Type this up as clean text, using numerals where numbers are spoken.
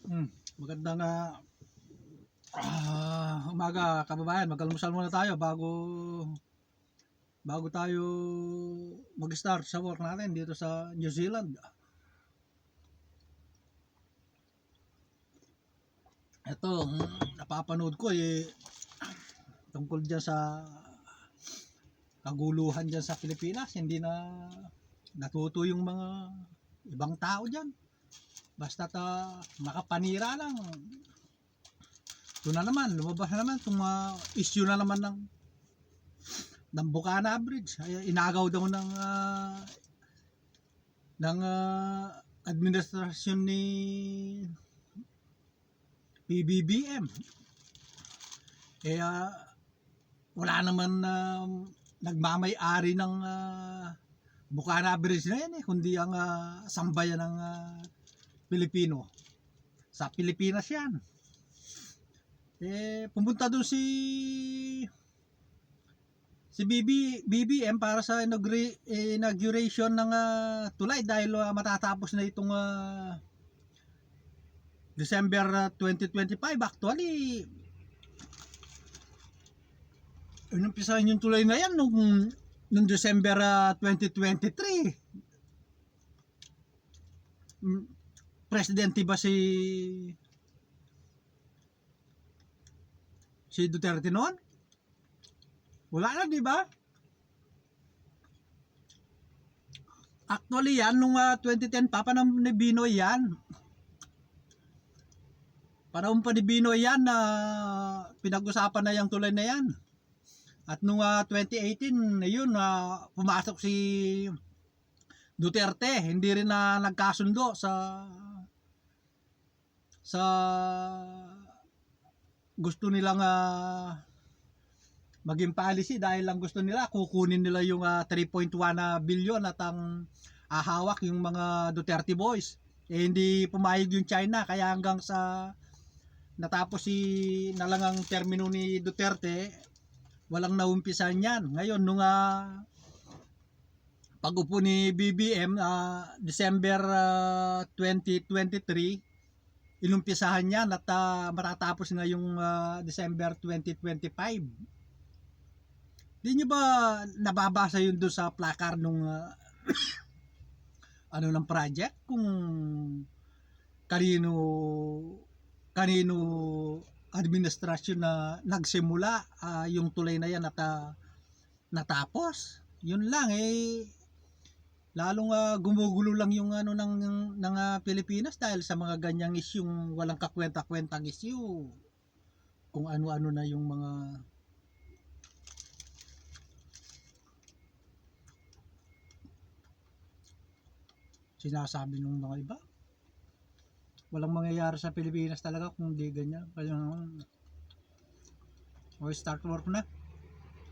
Magandang umaga kababayan. Mag-almusal muna tayo bago tayo mag-start sa work natin dito sa New Zealand. Ito, napapanood ko tungkol dyan sa kaguluhan dyan sa Pilipinas. Hindi na natuto yung mga ibang tao dyan. Basta makapanira lang. Ito na naman, lumabas na naman itong issue na naman ng Bukana Bridge. Ay, inagaw daw ng administrasyon ni PBBM. Wala naman nagmamay-ari ng Bukana Bridge na yan kundi ang sambayan ng Pilipino. Sa Pilipinas yan. Pumunta doon si BBM para sa inauguration ng tulay dahil matatapos na itong December 2025. Actually, inumpisahan yung tulay na yan nung December 2023. Presidente ba si Duterte noon? Wala na, di ba? Actually yan, nung 2010 pa panahon ni Binoy yan. Panahon pa ni Binoy yan na pinag-usapan na yung tulay na yan. At nung 2018, yun, pumasok si Duterte. Hindi rin na nagkasundo sa gusto nilang maging policy dahil lang gusto nila kukunin nila yung 3.1 billion at ang hawak yung mga Duterte boys. Hindi pumayag yung China kaya hanggang sa natapos na lang ang termino ni Duterte, walang naumpisan yan. Ngayon nung pag-upo ni BBM December 2023, inumpisahan yan at matatapos na yung December 2025. Di nyo ba nababasa yun doon sa placard nung ng project kung kanino administrasyon na nagsimula yung tulay na yan at natapos? Yun lang lalong gumugulo lang yung ng Pilipinas dahil sa mga ganyang isyung walang kakwenta-kwentang issue. Kung ano-ano na yung mga sinasabi ng mga iba. Walang mangyayari sa Pilipinas talaga kung di ganyan. Kaya start work na.